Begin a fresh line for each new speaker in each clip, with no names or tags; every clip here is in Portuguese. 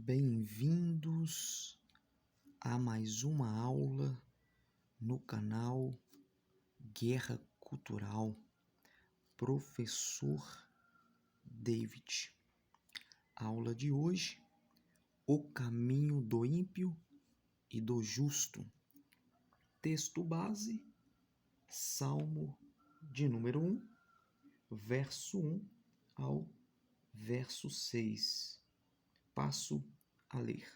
Bem-vindos a mais uma aula no canal Guerra Cultural, Professor David. Aula de hoje: o caminho do ímpio e do justo. Texto base: Salmo de número 1, verso 1 ao verso 6. Passo a ler.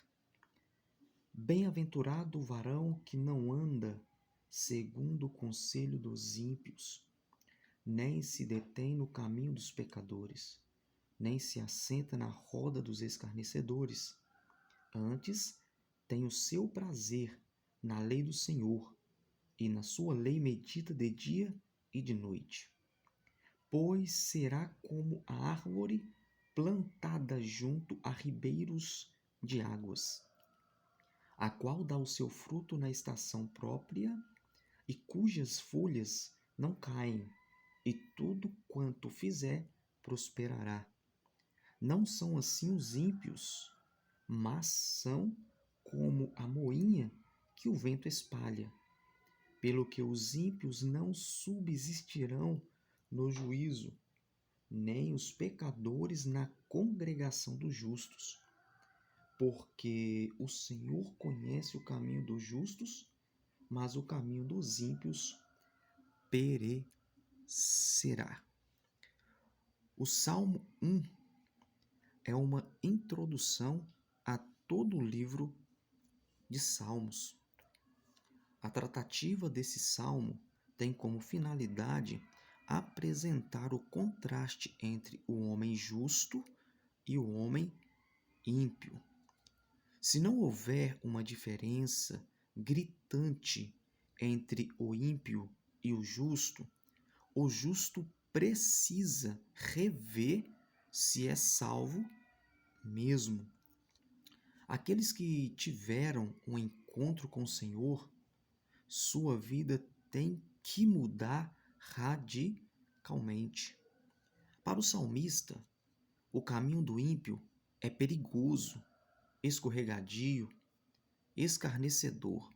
Bem-aventurado o varão que não anda segundo o conselho dos ímpios, nem se detém no caminho dos pecadores, nem se assenta na roda dos escarnecedores. Antes, tem o seu prazer na lei do Senhor, e na sua lei medita de dia e de noite. Pois será como a árvore plantada junto a ribeiros de águas, a qual dá o seu fruto na estação própria e cujas folhas não caem, e tudo quanto fizer prosperará. Não são assim os ímpios, mas são como a moinha que o vento espalha. Pelo que os ímpios não subsistirão no juízo, nem os pecadores na congregação dos justos. Porque o Senhor conhece o caminho dos justos, mas o caminho dos ímpios perecerá. O Salmo 1 é uma introdução a todo o livro de Salmos. A tratativa desse salmo tem como finalidade apresentar o contraste entre o homem justo e o homem ímpio. Se não houver uma diferença gritante entre o ímpio e o justo precisa rever se é salvo mesmo. Aqueles que tiveram um encontro com o Senhor, sua vida tem que mudar radicalmente. Para o salmista, o caminho do ímpio é perigoso, escorregadio, escarnecedor.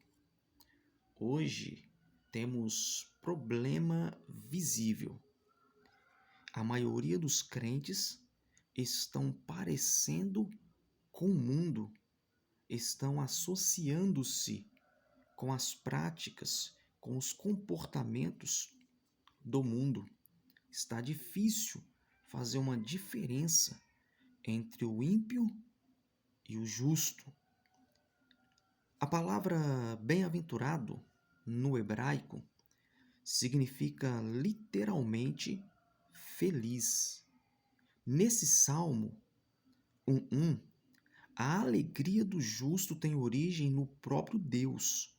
Hoje temos problema visível. A maioria dos crentes estão parecendo com o mundo, estão associando-se com as práticas, com os comportamentos do mundo. Está difícil fazer uma diferença entre o ímpio e o justo. A palavra bem-aventurado, no hebraico, significa literalmente feliz. Nesse Salmo 1:1, a alegria do justo tem origem no próprio Deus,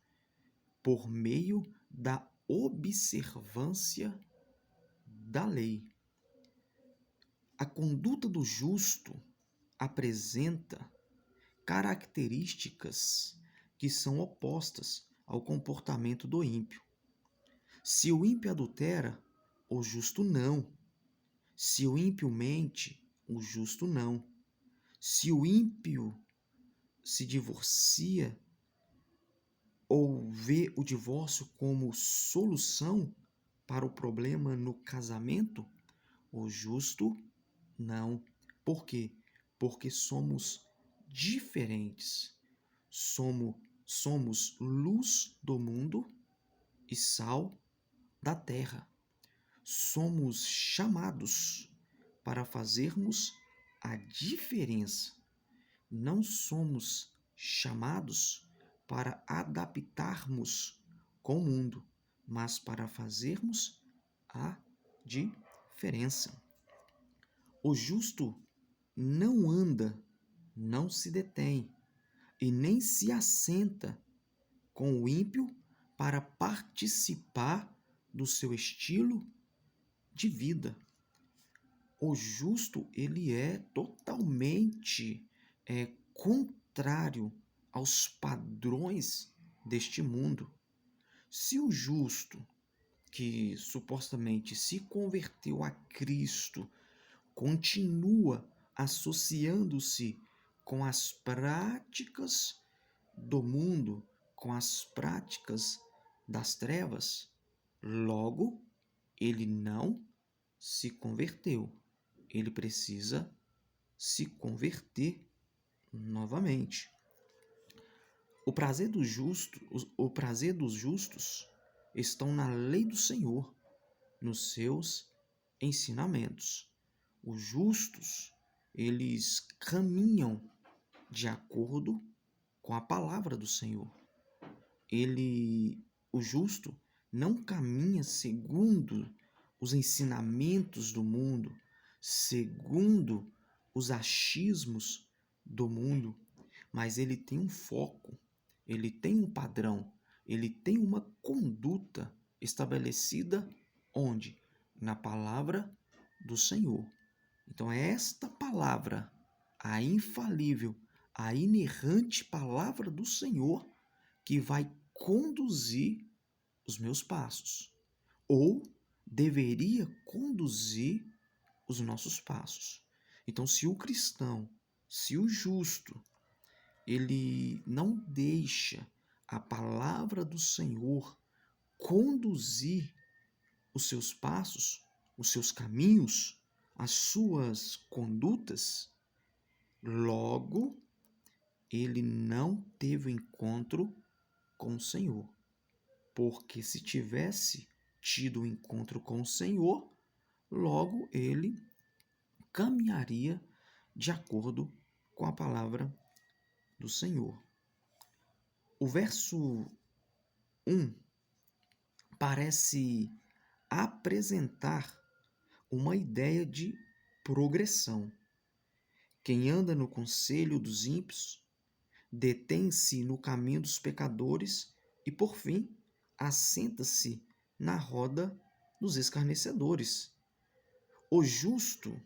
por meio da observância da lei. A conduta do justo apresenta características que são opostas ao comportamento do ímpio. Se o ímpio adultera, o justo não. Se o ímpio mente, o justo não. Se o ímpio se divorcia ou vê o divórcio como solução para o problema no casamento, o justo não. Por quê? Porque somos diferentes. Somos luz do mundo e sal da terra. Somos chamados para fazermos a diferença. Não somos chamados para adaptarmos com o mundo, mas para fazermos a diferença. O justo não anda, não se detém e nem se assenta com o ímpio para participar do seu estilo de vida. O justo, ele é totalmente contrário aos padrões deste mundo. Se o justo, que supostamente se converteu a Cristo, continua associando-se com as práticas do mundo, com as práticas das trevas, logo ele não se converteu. Ele precisa se converter novamente. O prazer dos justos estão na lei do Senhor, nos seus ensinamentos. Os justos, eles caminham de acordo com a palavra do Senhor. O justo não caminha segundo os ensinamentos do mundo, segundo os achismos do mundo, mas ele tem um foco, ele tem um padrão, ele tem uma conduta estabelecida onde? Na palavra do Senhor. Então é esta palavra, a infalível, a inerrante palavra do Senhor, que vai conduzir os meus passos, ou deveria conduzir os nossos passos. Então, se o cristão, se o justo, ele não deixa a palavra do Senhor conduzir os seus passos, os seus caminhos, as suas condutas, logo ele não teve encontro com o Senhor. Porque se tivesse tido um encontro com o Senhor, logo ele caminharia de acordo com a palavra do Senhor. O verso 1 parece apresentar uma ideia de progressão. Quem anda no conselho dos ímpios detém-se no caminho dos pecadores e, por fim, assenta-se na roda dos escarnecedores. O justo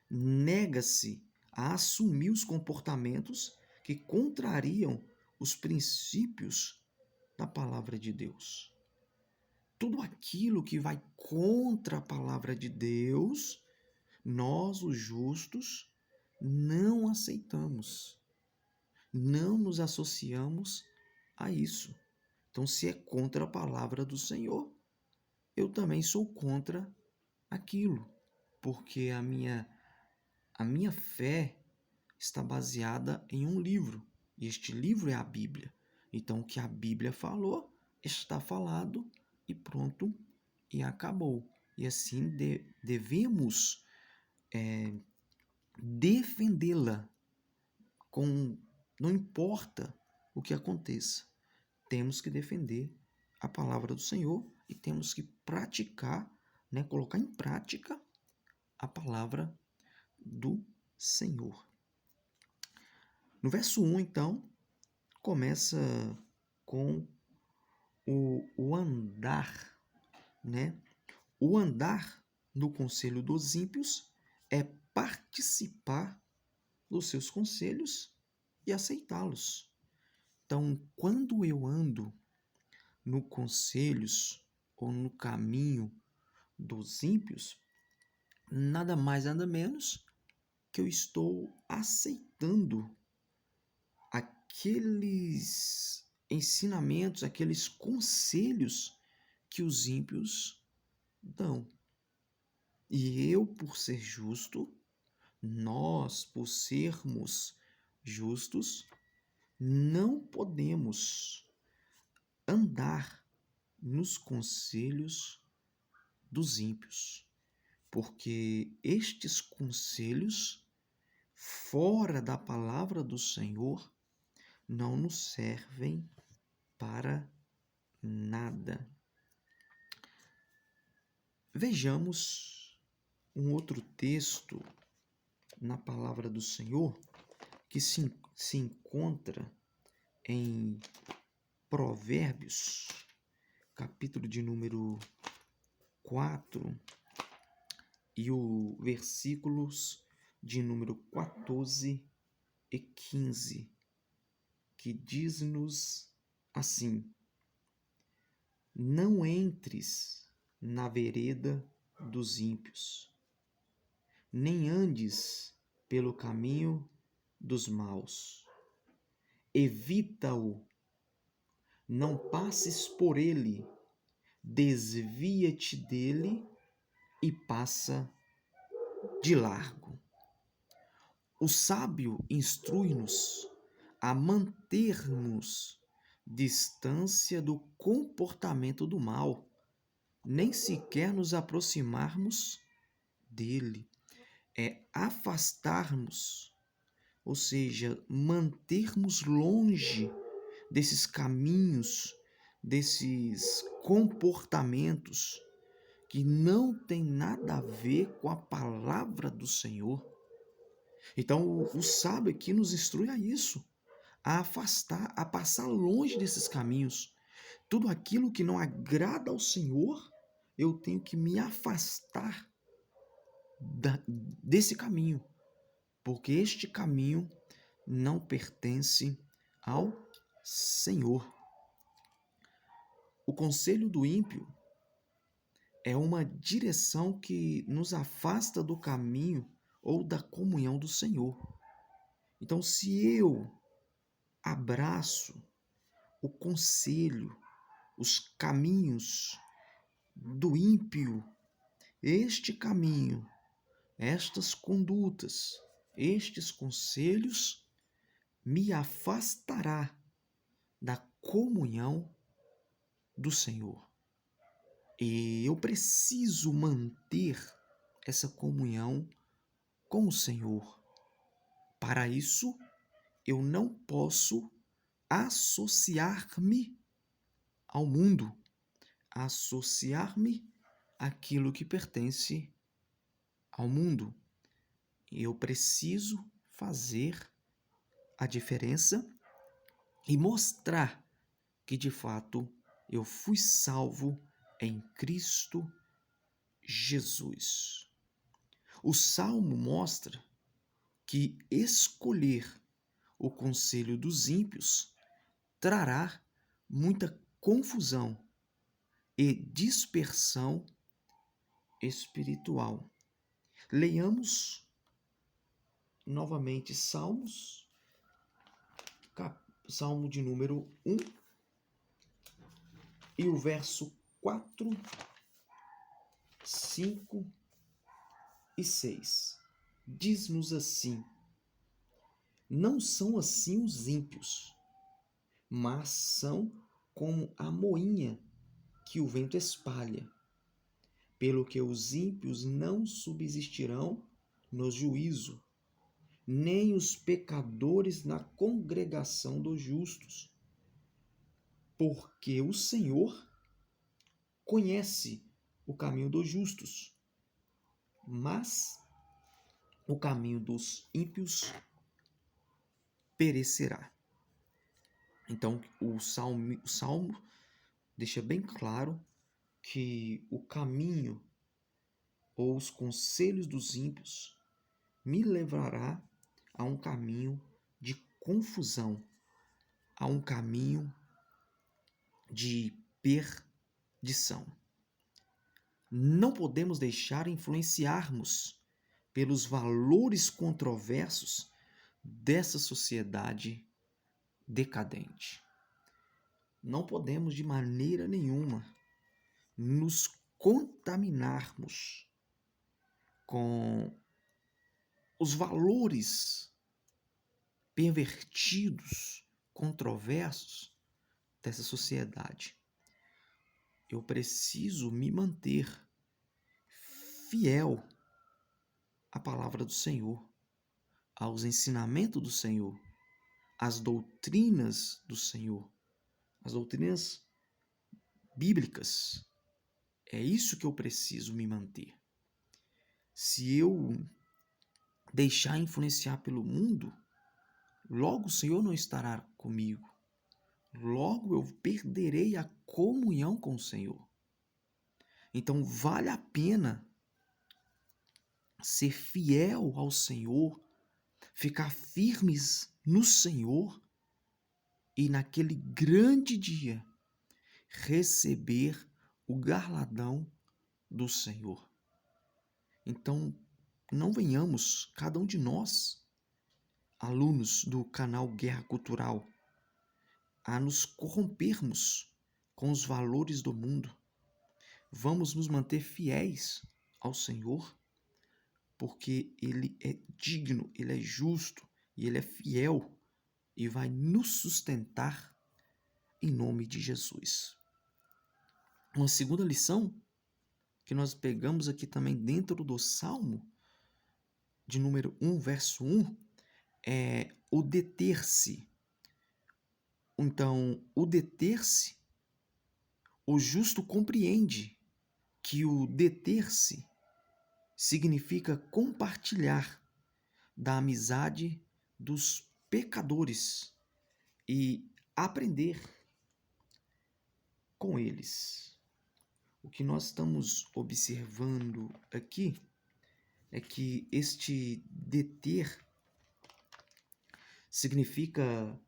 nega-se a assumir os comportamentos que contrariam os princípios da palavra de Deus. Tudo aquilo que vai contra a palavra de Deus, nós, os justos, não aceitamos. Não nos associamos a isso. Então, se é contra a palavra do Senhor, eu também sou contra aquilo, porque a minha fé está baseada em um livro, e este livro é a Bíblia. Então, o que a Bíblia falou, está falado e pronto, e acabou. E assim devemos defendê-la, não importa o que aconteça. Temos que defender a palavra do Senhor e temos que praticar, colocar em prática a palavra do Senhor. No verso 1, então, começa com o andar, O andar no conselho dos ímpios é participar dos seus conselhos e aceitá-los. Então, quando eu ando no conselhos ou no caminho dos ímpios, nada mais, nada menos que eu estou aceitando aqueles ensinamentos, aqueles conselhos que os ímpios dão. E eu, por ser justo, nós, por sermos justos, não podemos andar nos conselhos dos ímpios, porque estes conselhos, fora da palavra do Senhor, não nos servem para nada. Vejamos um outro texto na palavra do Senhor que se encontra em Provérbios, capítulo de número 4, e o versículos de número 14 e 15, que diz-nos assim: não entres na vereda dos ímpios, nem andes pelo caminho dos maus. Evita-o, não passes por ele, desvia-te dele e passa de largo. O sábio instrui-nos a mantermos distância do comportamento do mal, nem sequer nos aproximarmos dele. É afastarmos, ou seja, mantermos longe desses caminhos, desses comportamentos que não tem nada a ver com a palavra do Senhor. Então, o sábio aqui nos instrui a isso, a afastar, a passar longe desses caminhos. Tudo aquilo que não agrada ao Senhor, eu tenho que me afastar desse caminho, porque este caminho não pertence ao Senhor. O conselho do ímpio é uma direção que nos afasta do caminho ou da comunhão do Senhor. Então, se eu abraço o conselho, os caminhos do ímpio, este caminho, estas condutas, estes conselhos, me afastará da comunhão do Senhor. E eu preciso manter essa comunhão com o Senhor. Para isso, eu não posso associar-me ao mundo, associar-me àquilo que pertence ao mundo. Eu preciso fazer a diferença e mostrar que de fato eu fui salvo em Cristo Jesus. O Salmo mostra que escolher o conselho dos ímpios trará muita confusão e dispersão espiritual. Leiamos novamente Salmos, Salmo de número 1 e o verso 4, 5 e 6. Diz-nos assim: não são assim os ímpios, mas são como a moinha que o vento espalha. Pelo que os ímpios não subsistirão no juízo, nem os pecadores na congregação dos justos. Porque o Senhor conhece o caminho dos justos, mas o caminho dos ímpios perecerá. Então, o Salmo deixa bem claro que o caminho ou os conselhos dos ímpios me levará a um caminho de confusão, a um caminho de perdição. Não podemos deixar influenciarmos pelos valores controversos dessa sociedade decadente. Não podemos de maneira nenhuma nos contaminarmos com os valores pervertidos, controversos dessa sociedade. Eu preciso me manter fiel à palavra do Senhor, aos ensinamentos do Senhor, às doutrinas do Senhor, às doutrinas bíblicas. É isso que eu preciso me manter. Se eu deixar influenciar pelo mundo, logo o Senhor não estará comigo. Logo eu perderei a comunhão com o Senhor. Então vale a pena ser fiel ao Senhor, ficar firmes no Senhor e naquele grande dia receber o galardão do Senhor. Então não venhamos, cada um de nós, alunos do canal Guerra Cultural, a nos corrompermos com os valores do mundo. Vamos nos manter fiéis ao Senhor, porque Ele é digno, Ele é justo e Ele é fiel e vai nos sustentar em nome de Jesus. Uma segunda lição que nós pegamos aqui também dentro do Salmo, de número 1, verso 1, é o deter-se. Então, o deter-se, o justo compreende que o deter-se significa compartilhar da amizade dos pecadores e aprender com eles. O que nós estamos observando aqui é que este deter significa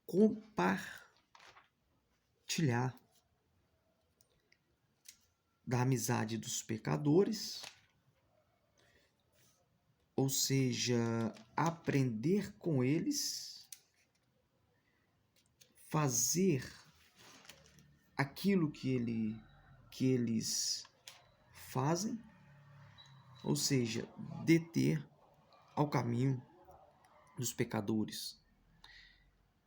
compartilhar da amizade dos pecadores, ou seja, aprender com eles, fazer aquilo que eles fazem, ou seja, deter ao caminho dos pecadores.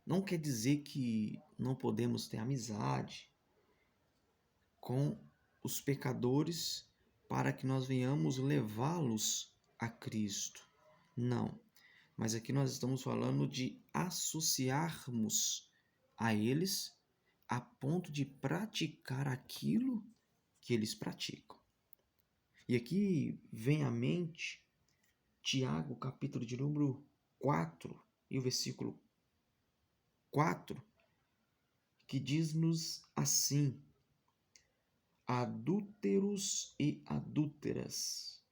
Não quer dizer que não podemos ter amizade com os pecadores para que nós venhamos levá-los a Cristo. Não. Mas aqui nós estamos falando de associarmos a eles a ponto de praticar aquilo que eles praticam. E aqui vem à mente Tiago, capítulo de número 4, e o versículo 4, que diz-nos assim: adúlteros e adúlteras,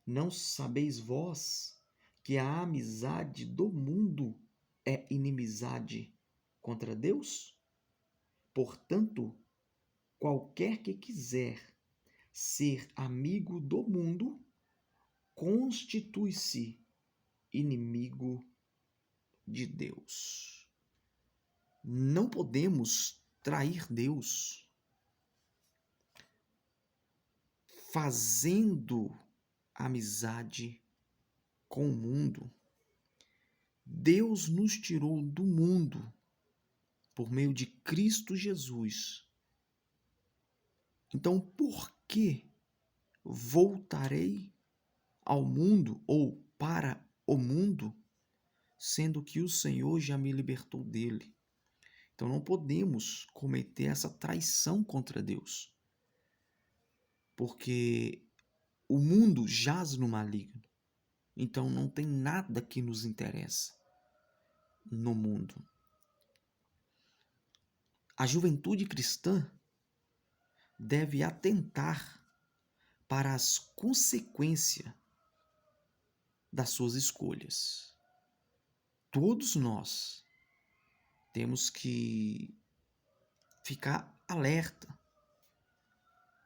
não sabeis vós que a amizade do mundo é inimizade contra Deus? Portanto, qualquer que quiser ser amigo do mundo, constitui-se inimigo de Deus. Não podemos trair Deus fazendo amizade com o mundo. Deus nos tirou do mundo por meio de Cristo Jesus. Então, por que voltarei ao mundo ou para o mundo, sendo que o Senhor já me libertou dele? Então, não podemos cometer essa traição contra Deus, porque o mundo jaz no maligno. Então, não tem nada que nos interessa no mundo. A juventude cristã deve atentar para as consequências das suas escolhas. Todos nós temos que ficar alerta,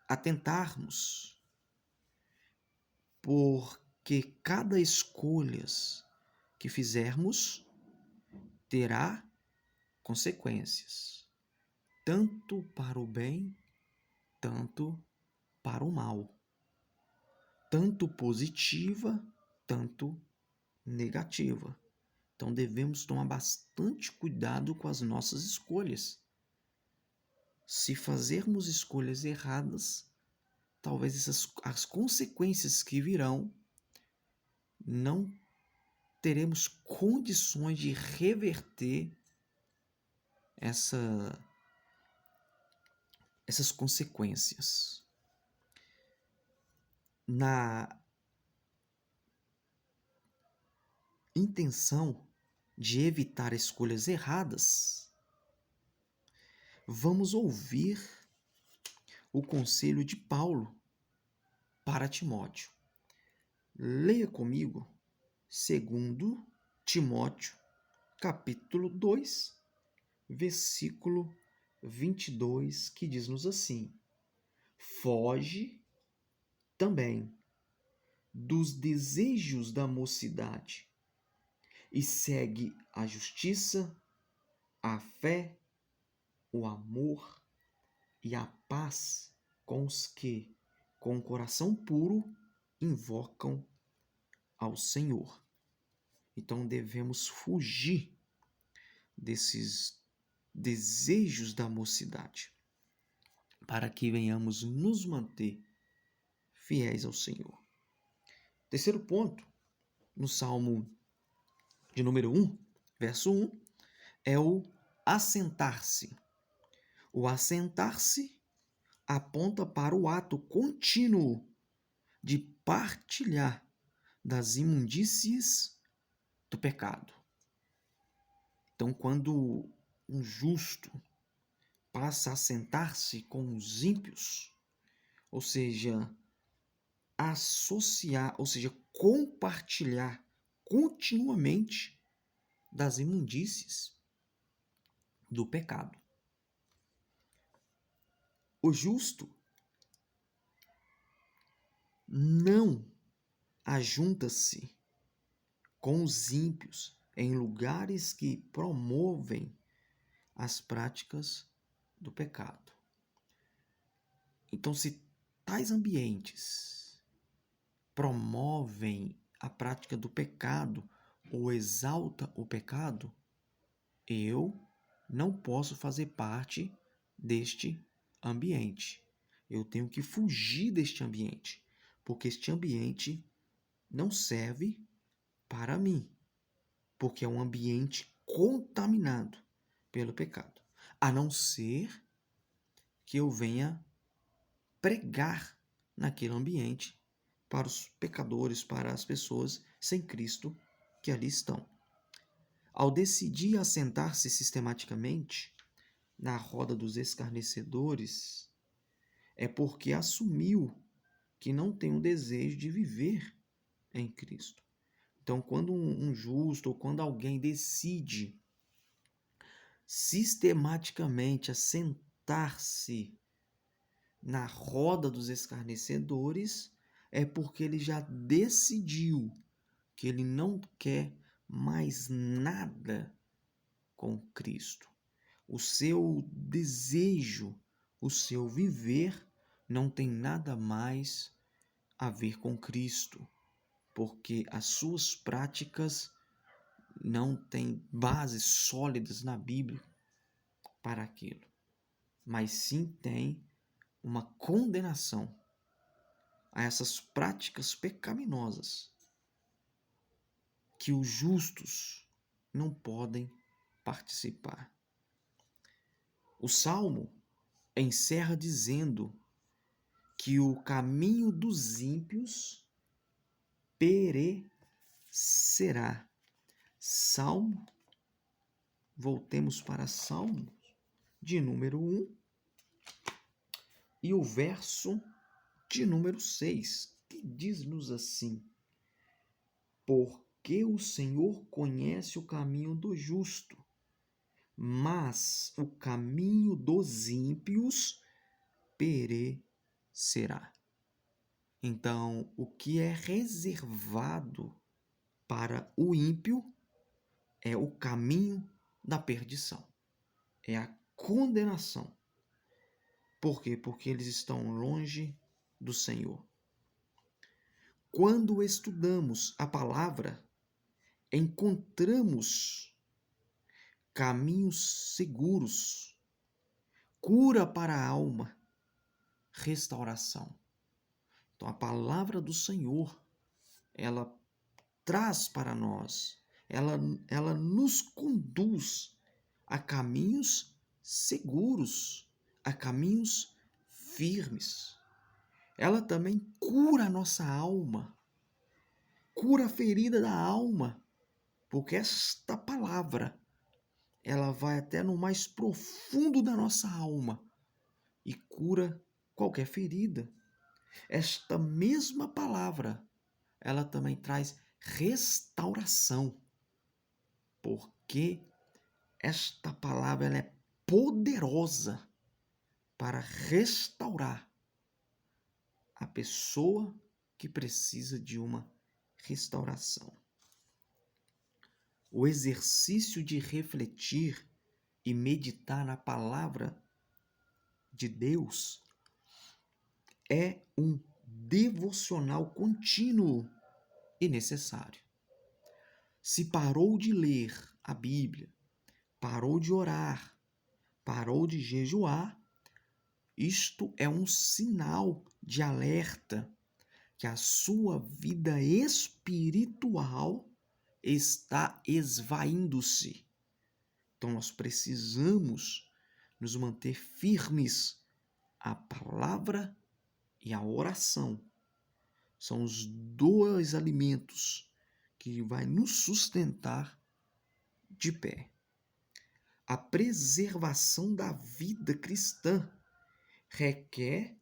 atentarmos, porque cada escolha que fizermos terá consequências, tanto para o bem, tanto para o mal, tanto positiva, tanto negativa. Então devemos tomar bastante cuidado com as nossas escolhas. Se fazermos escolhas erradas, talvez as consequências que virão, não teremos condições de reverter essas consequências. Na intenção de evitar escolhas erradas, vamos ouvir o conselho de Paulo para Timóteo. Leia comigo 2 Timóteo, capítulo 2, versículo 22, que diz-nos assim: foge também dos desejos da mocidade, e segue a justiça, a fé, o amor e a paz com os que, com o coração puro, invocam ao Senhor. Então devemos fugir desses desejos da mocidade, para que venhamos nos manter fiéis ao Senhor. Terceiro ponto, no Salmo de número 1, verso 1, é o assentar-se. O assentar-se aponta para o ato contínuo de partilhar das imundícies do pecado. Então, quando um justo passa a sentar-se com os ímpios, ou seja, associar, ou seja, compartilhar continuamente das imundícies do pecado. O justo não ajunta-se com os ímpios em lugares que promovem as práticas do pecado. Então, se tais ambientes promovem a prática do pecado ou exalta o pecado, eu não posso fazer parte deste ambiente. Eu tenho que fugir deste ambiente, porque este ambiente não serve para mim, porque é um ambiente contaminado pelo pecado, a não ser que eu venha pregar naquele ambiente para os pecadores, para as pessoas sem Cristo que ali estão. Ao decidir assentar-se sistematicamente na roda dos escarnecedores, é porque assumiu que não tem o desejo de viver em Cristo. Então, quando um justo ou quando alguém decide sistematicamente assentar-se na roda dos escarnecedores, é porque ele já decidiu que ele não quer mais nada com Cristo. O seu desejo, o seu viver não tem nada mais a ver com Cristo, porque as suas práticas não têm bases sólidas na Bíblia para aquilo, mas sim tem uma condenação a essas práticas pecaminosas que os justos não podem participar. O Salmo encerra dizendo que o caminho dos ímpios perecerá. Salmo, voltemos para Salmo de número 1 e o verso de número 6, que diz-nos assim: porque o Senhor conhece o caminho do justo, mas o caminho dos ímpios perecerá. Então, o que é reservado para o ímpio é o caminho da perdição, é a condenação. Por quê? Porque eles estão longe do Senhor. Quando estudamos a palavra, encontramos caminhos seguros, cura para a alma, restauração. Então, a palavra do Senhor, ela traz para nós, ela nos conduz a caminhos seguros, a caminhos firmes. Ela também cura a nossa alma, cura a ferida da alma, porque esta palavra, ela vai até no mais profundo da nossa alma e cura qualquer ferida. Esta mesma palavra, ela também traz restauração, porque esta palavra ela é poderosa para restaurar a pessoa que precisa de uma restauração. o exercício de refletir e meditar na palavra de Deus é um devocional contínuo e necessário. Se parou de ler a Bíblia, parou de orar, parou de jejuar, isto é um sinal de alerta que a sua vida espiritual está esvaindo-se. Então nós precisamos nos manter firmes à palavra e à oração. São os dois alimentos que vai nos sustentar de pé. A preservação da vida cristã requer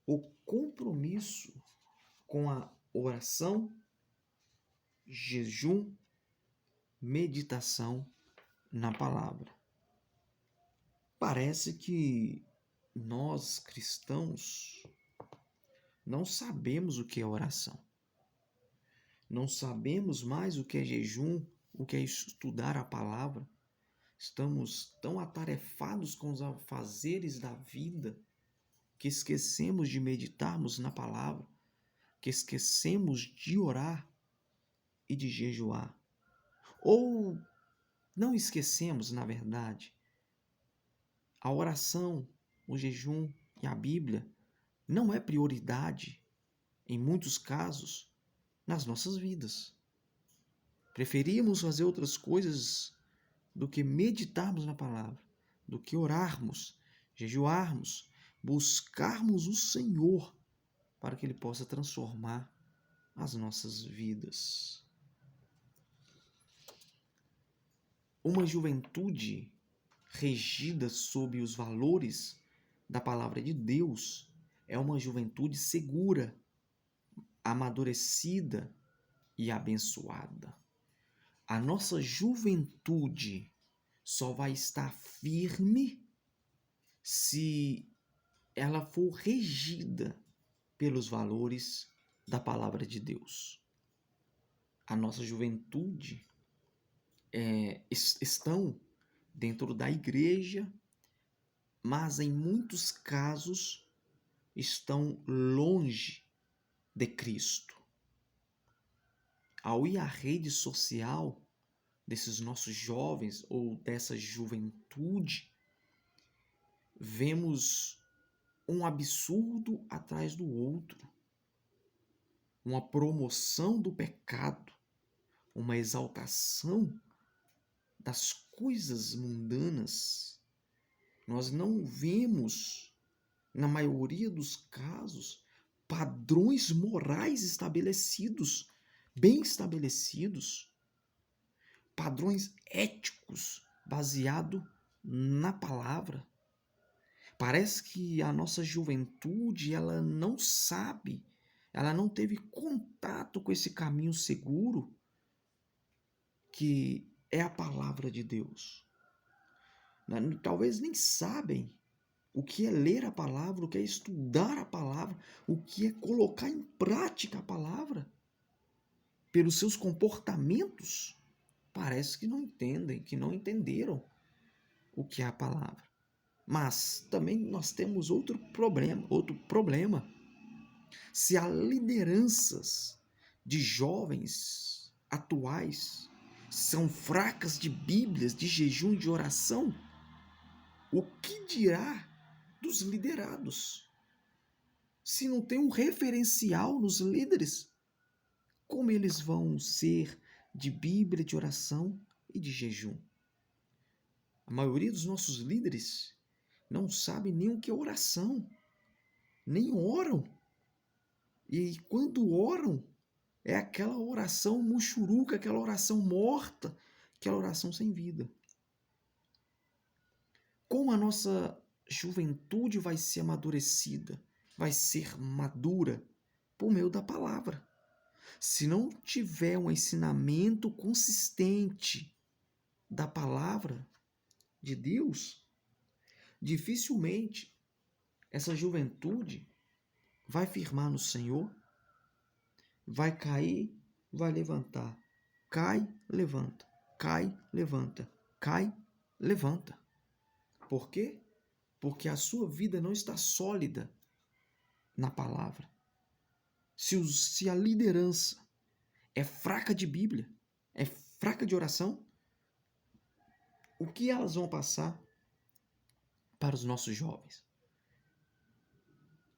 o compromisso com a oração, jejum, meditação na palavra. Parece que nós cristãos não sabemos o que é oração. Não sabemos mais o que é jejum, o que é estudar a palavra. Estamos tão atarefados com os afazeres da vida que esquecemos de meditarmos na palavra, que esquecemos de orar e de jejuar. Ou não esquecemos, na verdade, a oração, o jejum e a Bíblia não é prioridade, em muitos casos, nas nossas vidas. Preferimos fazer outras coisas do que meditarmos na palavra, do que orarmos, jejuarmos, buscarmos o Senhor para que Ele possa transformar as nossas vidas. Uma juventude regida sob os valores da palavra de Deus é uma juventude segura, amadurecida e abençoada. A nossa juventude só vai estar firme se ela for regida pelos valores da palavra de Deus. A nossa juventude estão dentro da igreja, mas em muitos casos estão longe de Cristo. Ao ir à rede social desses nossos jovens ou dessa juventude, vemos um absurdo atrás do outro, uma promoção do pecado, uma exaltação das coisas mundanas. Nós não vemos, na maioria dos casos, padrões morais estabelecidos, bem estabelecidos, padrões éticos baseados na palavra. Parece que a nossa juventude, ela não sabe, ela não teve contato com esse caminho seguro que é a palavra de Deus. Talvez nem sabem o que é ler a palavra, o que é estudar a palavra, o que é colocar em prática a palavra. Pelos seus comportamentos, parece que não entendem, que não entenderam o que é a palavra. Mas também nós temos outro problema. Se há lideranças de jovens atuais são fracas de Bíblias, de jejum e de oração, o que dirá dos liderados? Se não tem um referencial nos líderes, como eles vão ser de Bíblia, de oração e de jejum? A maioria dos nossos líderes não sabe nem o que é oração, nem oram. E quando oram, é aquela oração muxuruca, aquela oração morta, aquela oração sem vida. Como a nossa juventude vai ser amadurecida, vai ser madura por meio da palavra? Se não tiver um ensinamento consistente da palavra de Deus, dificilmente essa juventude vai firmar no Senhor, vai cair, vai levantar. Cai, levanta. cai, levanta, cai, levanta. Por quê? Porque a sua vida não está sólida na palavra. Se a liderança é fraca de Bíblia, é fraca de oração, o que elas vão passar para os nossos jovens?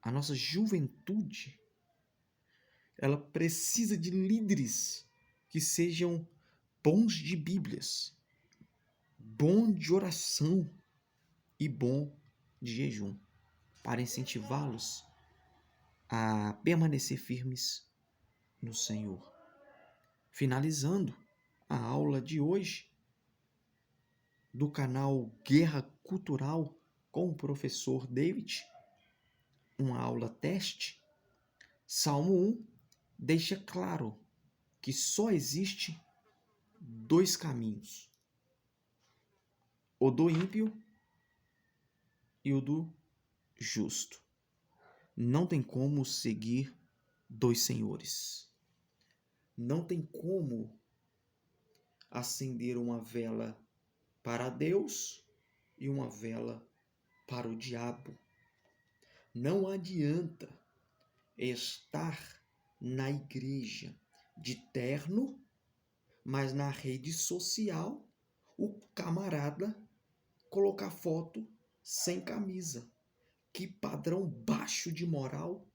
A nossa juventude, ela precisa de líderes que sejam bons de Bíblias, bom de oração e bom de jejum, para incentivá-los a permanecer firmes no Senhor. Finalizando a aula de hoje do canal Guerra Cultural com o professor David, uma aula teste, Salmo 1 deixa claro que só existe dois caminhos: o do ímpio e o do justo. Não tem como seguir dois senhores. Não tem como acender uma vela para Deus e uma vela para o diabo. Não adianta estar na igreja de terno, mas na rede social o camarada colocar foto sem camisa. Que padrão baixo de moral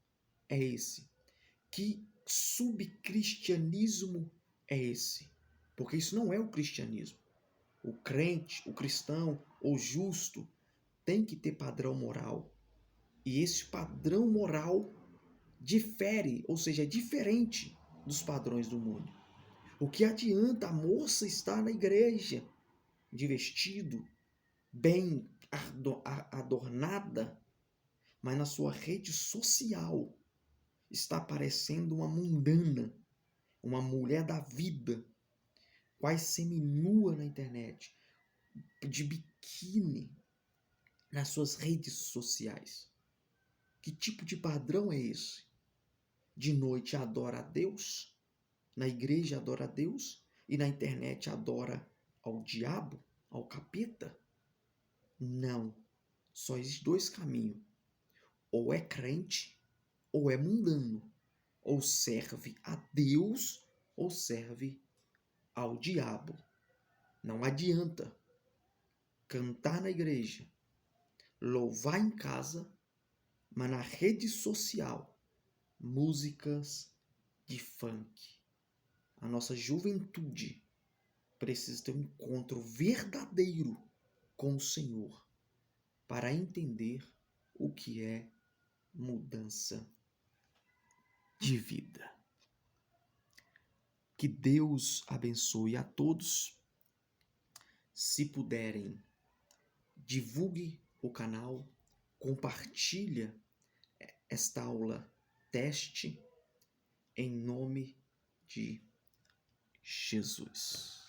é esse? Que subcristianismo é esse? Porque isso não é o cristianismo. O crente, o cristão, o justo tem que ter padrão moral. E esse padrão moral difere, ou seja, é diferente dos padrões do mundo. O que adianta a moça estar na igreja de vestido, bem adornada, mas na sua rede social está parecendo uma mundana, uma mulher da vida, quase seminua na internet, de biquíni nas suas redes sociais. Que tipo de padrão é esse? De noite adora a Deus, na igreja adora a Deus e na internet adora ao diabo, ao capeta? Não. Só existem dois caminhos. Ou é crente ou é mundano. Ou serve a Deus ou serve ao diabo. Não adianta cantar na igreja, louvar em casa, mas na rede social, músicas de funk. A nossa juventude precisa ter um encontro verdadeiro com o Senhor para entender o que é mudança de vida. Que Deus abençoe a todos. Se puderem, divulgue o canal, compartilha esta aula teste em nome de Jesus.